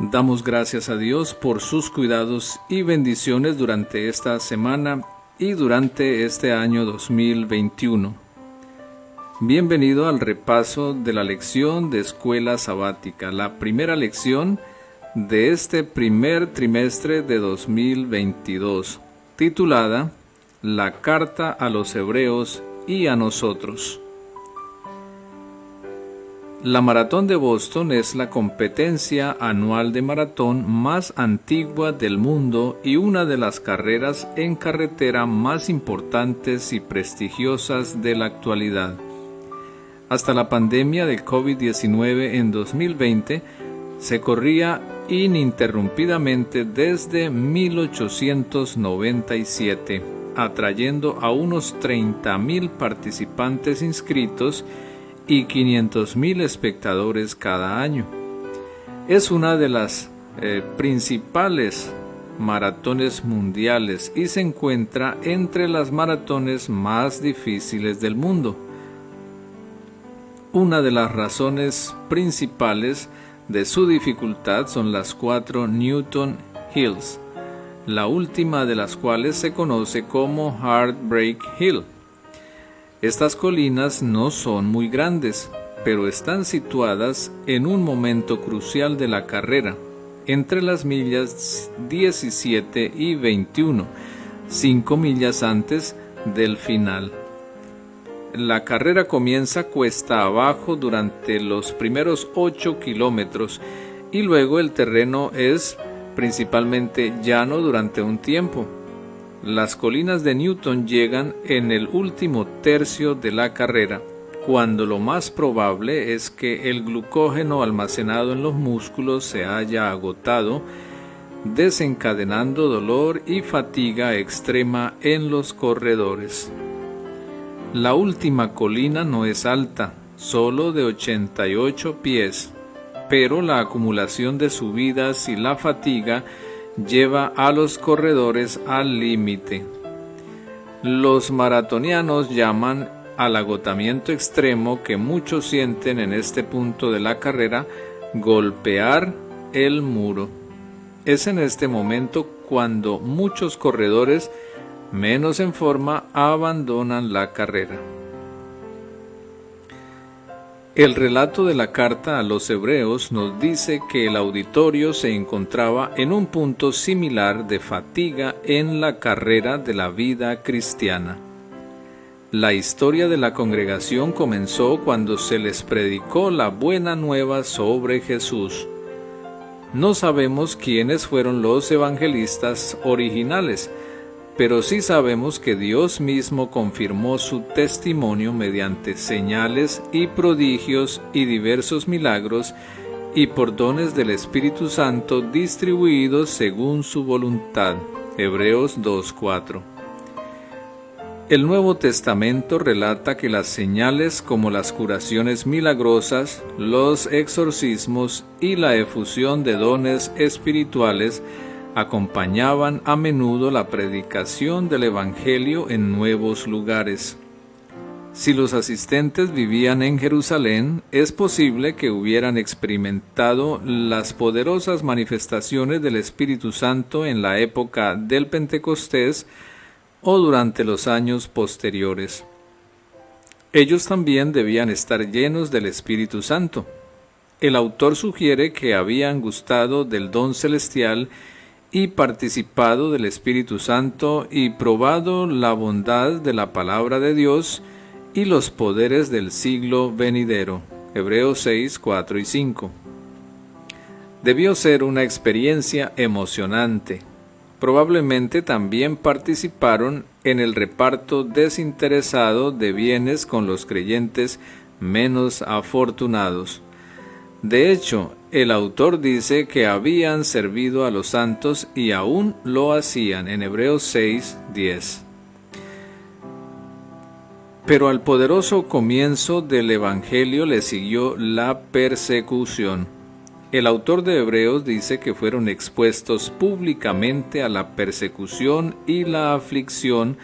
Damos gracias a Dios por sus cuidados y bendiciones durante esta semana y durante este año 2021. Bienvenido al repaso de la lección de escuela sabática, la primera lección de este primer trimestre de 2022, titulada La Carta a los Hebreos y a nosotros. La Maratón de Boston es la competencia anual de maratón más antigua del mundo y una de las carreras en carretera más importantes y prestigiosas de la actualidad. Hasta la pandemia del COVID-19 en 2020, se corría ininterrumpidamente desde 1897, atrayendo a unos 30,000 participantes inscritos y 500,000 espectadores cada año. Es una de las principales maratones mundiales y se encuentra entre las maratones más difíciles del mundo. Una de las razones principales de su dificultad son las 4 Newton Hills, la última de las cuales se conoce como Heartbreak Hill. Estas colinas no son muy grandes, pero están situadas en un momento crucial de la carrera, entre las millas 17 y 21, 5 millas antes del final. La carrera comienza cuesta abajo durante los primeros 8 kilómetros y luego el terreno es principalmente llano durante un tiempo. Las colinas de Newton llegan en el último tercio de la carrera, cuando lo más probable es que el glucógeno almacenado en los músculos se haya agotado, desencadenando dolor y fatiga extrema en los corredores. La última colina no es alta, solo de 88 pies, pero la acumulación de subidas y la fatiga lleva a los corredores al límite. Los maratonianos llaman al agotamiento extremo que muchos sienten en este punto de la carrera golpear el muro. Es en este momento cuando muchos corredores menos en forma abandonan la carrera. El relato de la carta a los Hebreos nos dice que el auditorio se encontraba en un punto similar de fatiga en la carrera de la vida cristiana. La historia de la congregación comenzó cuando se les predicó la buena nueva sobre Jesús. No sabemos quiénes fueron los evangelistas originales, pero sí sabemos que Dios mismo confirmó su testimonio mediante señales y prodigios y diversos milagros y por dones del Espíritu Santo distribuidos según su voluntad. Hebreos 2:4. El Nuevo Testamento relata que las señales como las curaciones milagrosas, los exorcismos y la efusión de dones espirituales acompañaban a menudo la predicación del Evangelio en nuevos lugares. Si los asistentes vivían en Jerusalén, es posible que hubieran experimentado las poderosas manifestaciones del Espíritu Santo en la época del Pentecostés o durante los años posteriores. Ellos también debían estar llenos del Espíritu Santo. El autor sugiere que habían gustado del don celestial y participado del Espíritu Santo y probado la bondad de la palabra de Dios y los poderes del siglo venidero. Hebreos 6, 4 y 5. Debió ser una experiencia emocionante. Probablemente también participaron en el reparto desinteresado de bienes con los creyentes menos afortunados. De hecho, el autor dice que habían servido a los santos y aún lo hacían en Hebreos 6, 10. Pero al poderoso comienzo del Evangelio le siguió la persecución. El autor de Hebreos dice que fueron expuestos públicamente a la persecución y la aflicción,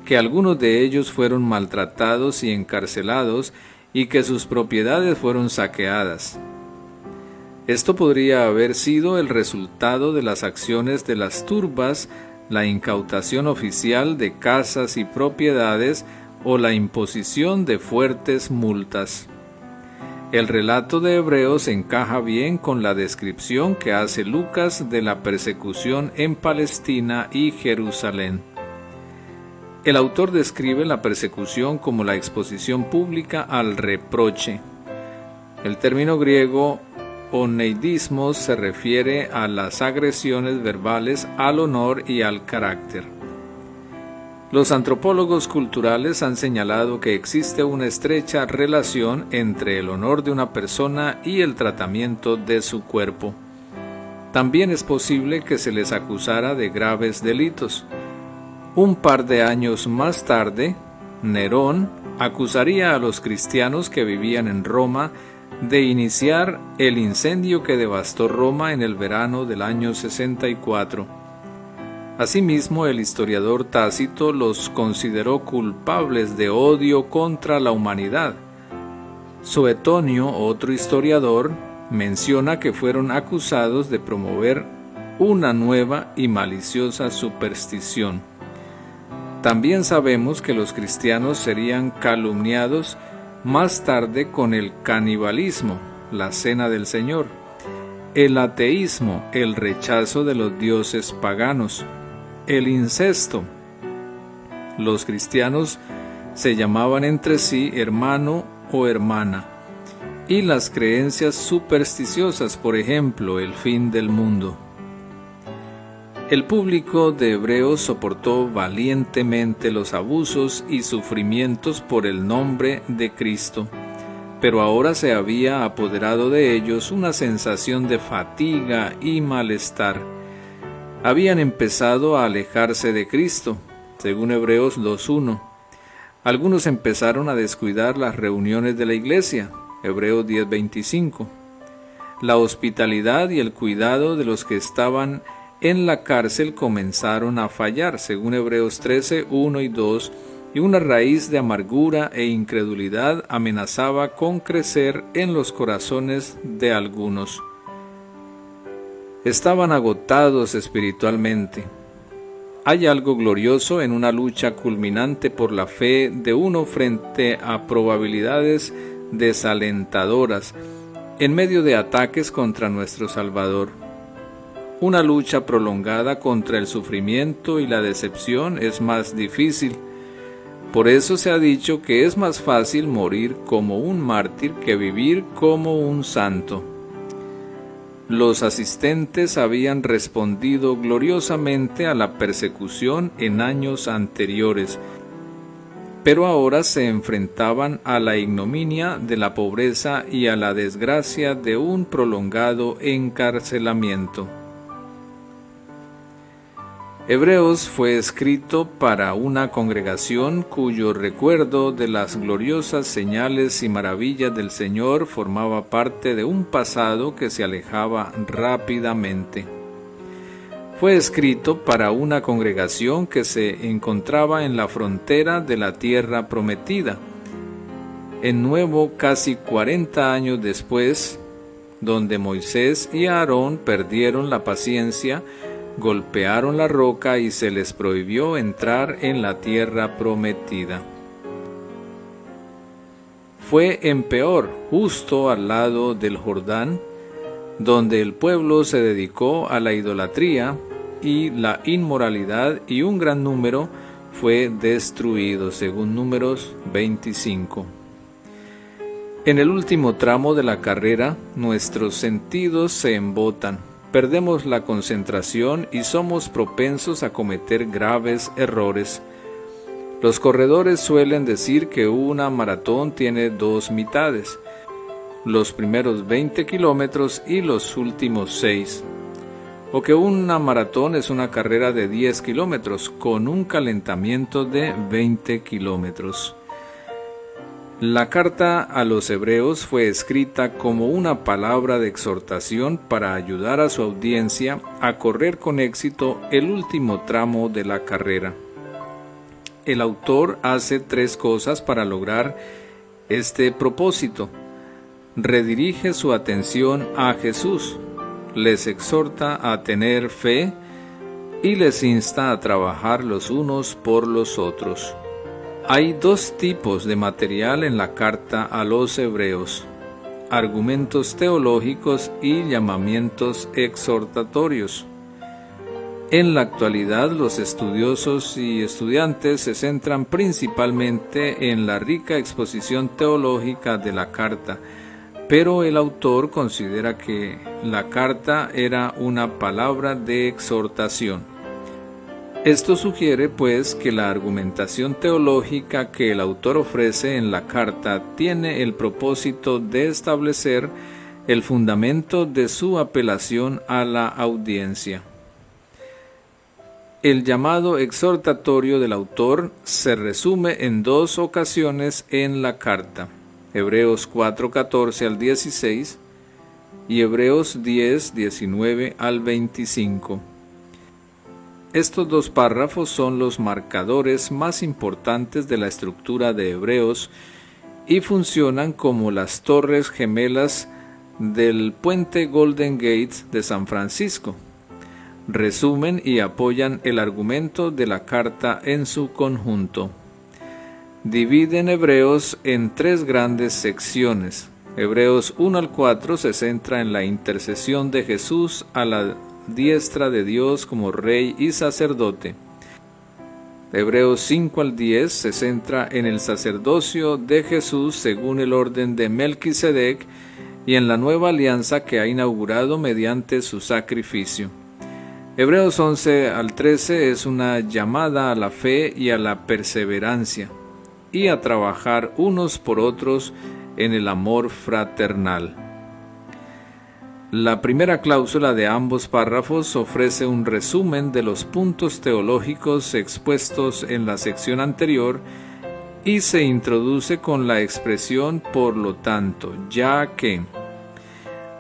que algunos de ellos fueron maltratados y encarcelados y que sus propiedades fueron saqueadas. Esto podría haber sido el resultado de las acciones de las turbas, la incautación oficial de casas y propiedades o la imposición de fuertes multas. El relato de Hebreos encaja bien con la descripción que hace Lucas de la persecución en Palestina y Jerusalén. El autor describe la persecución como la exposición pública al reproche. El término griego oneidismos se refiere a las agresiones verbales al honor y al carácter. Los antropólogos culturales han señalado que existe una estrecha relación entre el honor de una persona y el tratamiento de su cuerpo. También es posible que se les acusara de graves delitos. Un par de años más tarde, Nerón acusaría a los cristianos que vivían en Roma de iniciar el incendio que devastó Roma en el verano del año 64. Asimismo, el historiador Tácito los consideró culpables de odio contra la humanidad. Suetonio, otro historiador, menciona que fueron acusados de promover una nueva y maliciosa superstición. También sabemos que los cristianos serían calumniados más tarde con el canibalismo, la cena del Señor, el ateísmo, el rechazo de los dioses paganos, el incesto. Los cristianos se llamaban entre sí hermano o hermana, y las creencias supersticiosas, por ejemplo, el fin del mundo. El público de Hebreos soportó valientemente los abusos y sufrimientos por el nombre de Cristo, pero ahora se había apoderado de ellos una sensación de fatiga y malestar. Habían empezado a alejarse de Cristo, según Hebreos 2:1. Algunos empezaron a descuidar las reuniones de la iglesia, Hebreos 10:25. La hospitalidad y el cuidado de los que estaban en la cárcel comenzaron a fallar, según Hebreos 13:1 y 2, y una raíz de amargura e incredulidad amenazaba con crecer en los corazones de algunos. Estaban agotados espiritualmente. Hay algo glorioso en una lucha culminante por la fe de uno frente a probabilidades desalentadoras, en medio de ataques contra nuestro Salvador. Una lucha prolongada contra el sufrimiento y la decepción es más difícil. Por eso se ha dicho que es más fácil morir como un mártir que vivir como un santo. Los asistentes habían respondido gloriosamente a la persecución en años anteriores, pero ahora se enfrentaban a la ignominia de la pobreza y a la desgracia de un prolongado encarcelamiento. Hebreos fue escrito para una congregación cuyo recuerdo de las gloriosas señales y maravillas del Señor formaba parte de un pasado que se alejaba rápidamente. Fue escrito para una congregación que se encontraba en la frontera de la tierra prometida, en nuevo casi 40 años después, donde Moisés y Aarón perdieron la paciencia, golpearon la roca y se les prohibió entrar en la tierra prometida. Fue en Peor, justo al lado del Jordán, donde el pueblo se dedicó a la idolatría y la inmoralidad, y un gran número fue destruido, según Números 25. En el último tramo de la carrera, nuestros sentidos se embotan. Perdemos la concentración y somos propensos a cometer graves errores. Los corredores suelen decir que una maratón tiene dos mitades, los primeros 20 kilómetros y los últimos 6, o que una maratón es una carrera de 10 kilómetros con un calentamiento de 20 kilómetros. La carta a los Hebreos fue escrita como una palabra de exhortación para ayudar a su audiencia a correr con éxito el último tramo de la carrera. El autor hace 3 cosas para lograr este propósito. redirige su atención a Jesús, les exhorta a tener fe y les insta a trabajar los unos por los otros. Hay dos tipos de material en la carta a los hebreos: argumentos teológicos y llamamientos exhortatorios. En la actualidad, los estudiosos y estudiantes se centran principalmente en la rica exposición teológica de la carta, pero el autor considera que la carta era una palabra de exhortación. Esto sugiere, pues, que la argumentación teológica que el autor ofrece en la carta tiene el propósito de establecer el fundamento de su apelación a la audiencia. El llamado exhortatorio del autor se resume en dos ocasiones en la carta: Hebreos 4:14 al 16 y Hebreos 10:19 al 25. Estos dos párrafos son los marcadores más importantes de la estructura de Hebreos y funcionan como las torres gemelas del puente Golden Gate de San Francisco. Resumen y apoyan el argumento de la carta en su conjunto. Dividen Hebreos en tres grandes secciones. Hebreos 1 al 4 se centra en la intercesión de Jesús a la diestra de Dios como Rey y sacerdote. Hebreos 5 al 10 se centra en el sacerdocio de Jesús según el orden de Melquisedec y en la nueva alianza que ha inaugurado mediante su sacrificio. Hebreos 11 al 13 es una llamada a la fe y a la perseverancia, y a trabajar unos por otros en el amor fraternal. La primera cláusula de ambos párrafos ofrece un resumen de los puntos teológicos expuestos en la sección anterior y se introduce con la expresión "por lo tanto", ya que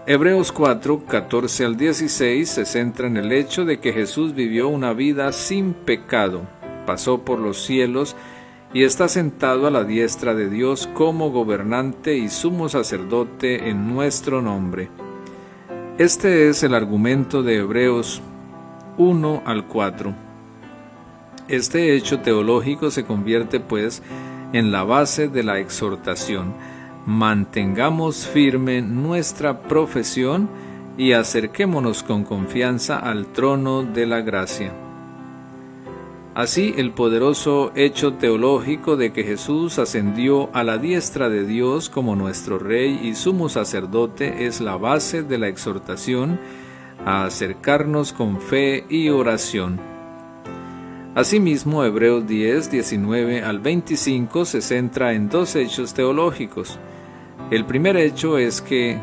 Hebreos 4, 14 al 16 se centra en el hecho de que Jesús vivió una vida sin pecado, pasó por los cielos y está sentado a la diestra de Dios como gobernante y sumo sacerdote en nuestro nombre. Este es el argumento de Hebreos 1 al 4. Este hecho teológico se convierte, pues, en la base de la exhortación. Mantengamos firme nuestra profesión y acerquémonos con confianza al trono de la gracia. Así, el poderoso hecho teológico de que Jesús ascendió a la diestra de Dios como nuestro Rey y sumo sacerdote es la base de la exhortación a acercarnos con fe y oración. Asimismo, Hebreos 10, 19 al 25 se centra en dos hechos teológicos. El primer hecho es que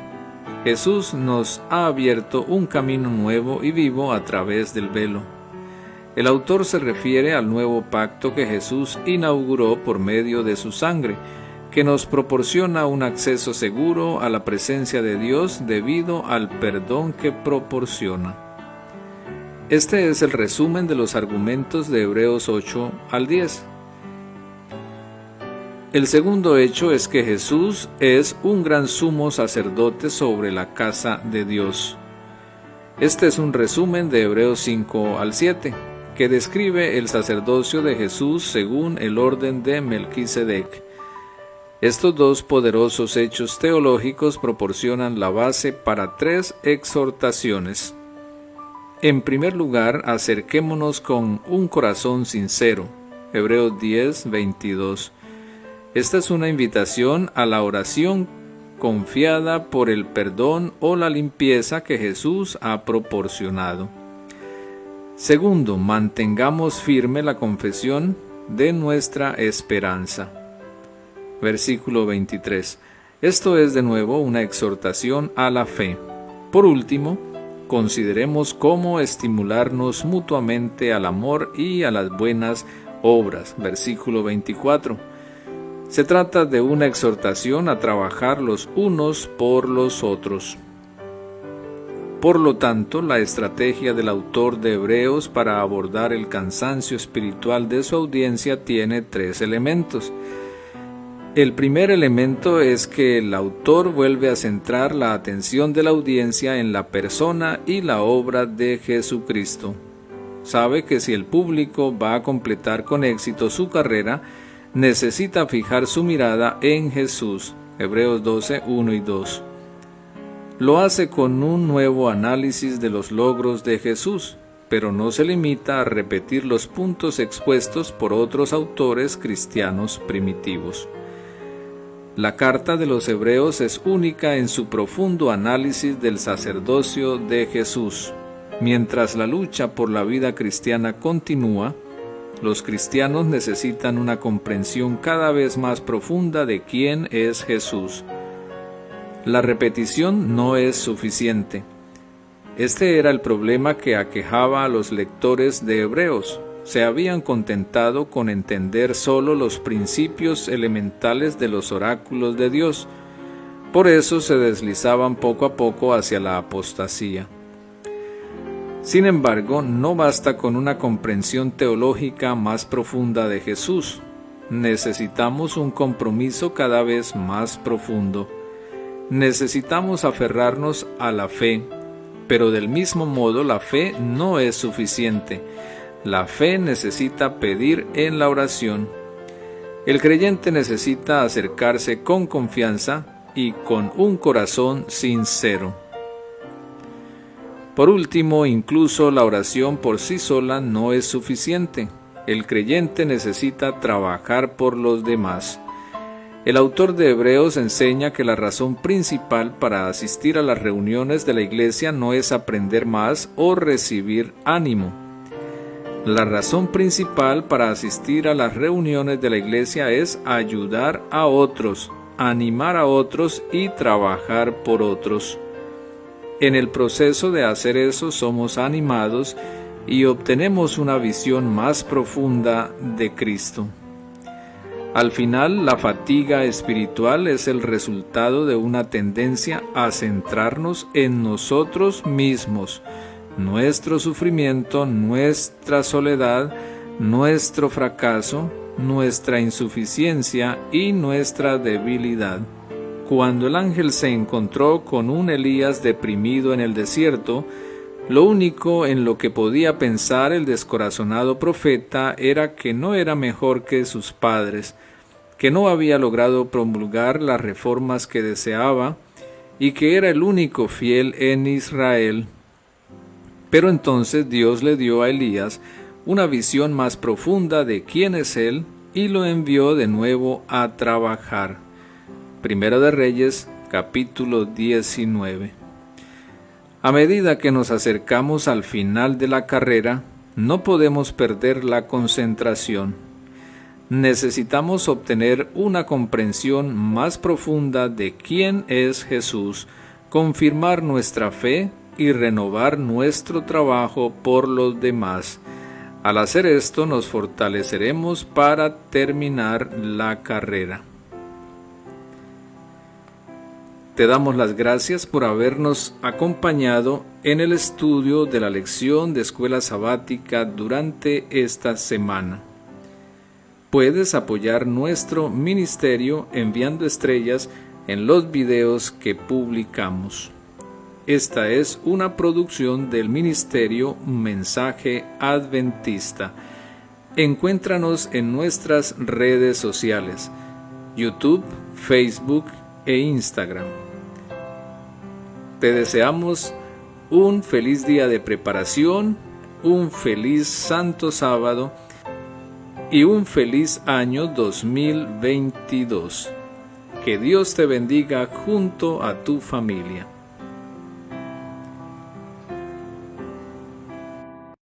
Jesús nos ha abierto un camino nuevo y vivo a través del velo. El autor se refiere al nuevo pacto que Jesús inauguró por medio de su sangre, que nos proporciona un acceso seguro a la presencia de Dios debido al perdón que proporciona. Este es el resumen de los argumentos de Hebreos 8 al 10. El segundo hecho es que Jesús es un gran sumo sacerdote sobre la casa de Dios. Este es un resumen de Hebreos 5 al 7, que describe el sacerdocio de Jesús según el orden de Melquisedec. Estos dos poderosos hechos teológicos proporcionan la base para tres exhortaciones. En primer lugar, acerquémonos con un corazón sincero. Hebreos 10, 22. Esta es una invitación a la oración confiada por el perdón o la limpieza que Jesús ha proporcionado. Segundo, mantengamos firme la confesión de nuestra esperanza. Versículo 23. Esto es de nuevo una exhortación a la fe. Por último, consideremos cómo estimularnos mutuamente al amor y a las buenas obras. Versículo 24. Se trata de una exhortación a trabajar los unos por los otros. Por lo tanto, la estrategia del autor de Hebreos para abordar el cansancio espiritual de su audiencia tiene tres elementos. El primer elemento es que el autor vuelve a centrar la atención de la audiencia en la persona y la obra de Jesucristo. Sabe que si el público va a completar con éxito su carrera, necesita fijar su mirada en Jesús. Hebreos 12, 1 y 2. Lo hace con un nuevo análisis de los logros de Jesús, pero no se limita a repetir los puntos expuestos por otros autores cristianos primitivos. La carta de los Hebreos es única en su profundo análisis del sacerdocio de Jesús. Mientras la lucha por la vida cristiana continúa, los cristianos necesitan una comprensión cada vez más profunda de quién es Jesús. La repetición no es suficiente. Este era el problema que aquejaba a los lectores de Hebreos. Se habían contentado con entender solo los principios elementales de los oráculos de Dios. Por eso se deslizaban poco a poco hacia la apostasía. Sin embargo, no basta con una comprensión teológica más profunda de Jesús. Necesitamos un compromiso cada vez más profundo. Necesitamos aferrarnos a la fe, pero del mismo modo la fe no es suficiente. La fe necesita pedir en la oración. El creyente necesita acercarse con confianza y con un corazón sincero. Por último, incluso la oración por sí sola no es suficiente. El creyente necesita trabajar por los demás. El autor de Hebreos enseña que la razón principal para asistir a las reuniones de la iglesia no es aprender más o recibir ánimo. La razón principal para asistir a las reuniones de la iglesia es ayudar a otros, animar a otros y trabajar por otros. En el proceso de hacer eso somos animados y obtenemos una visión más profunda de Cristo. Al final, la fatiga espiritual es el resultado de una tendencia a centrarnos en nosotros mismos, nuestro sufrimiento, nuestra soledad, nuestro fracaso, nuestra insuficiencia y nuestra debilidad. Cuando el ángel se encontró con un Elías deprimido en el desierto, lo único en lo que podía pensar el descorazonado profeta era que no era mejor que sus padres, que no había logrado promulgar las reformas que deseaba y que era el único fiel en Israel. Pero entonces Dios le dio a Elías una visión más profunda de quién es él y lo envió de nuevo a trabajar. Primera de Reyes, capítulo 19. A medida que nos acercamos al final de la carrera, no podemos perder la concentración. Necesitamos obtener una comprensión más profunda de quién es Jesús, confirmar nuestra fe y renovar nuestro trabajo por los demás. Al hacer esto, nos fortaleceremos para terminar la carrera. Te damos las gracias por habernos acompañado en el estudio de la lección de escuela sabática durante esta semana. Puedes apoyar nuestro ministerio enviando estrellas en los videos que publicamos. Esta es una producción del Ministerio Mensaje Adventista. Encuéntranos en nuestras redes sociales, YouTube, Facebook e Instagram. Te deseamos un feliz día de preparación, un feliz Santo Sábado y un feliz año 2022. Que Dios te bendiga junto a tu familia.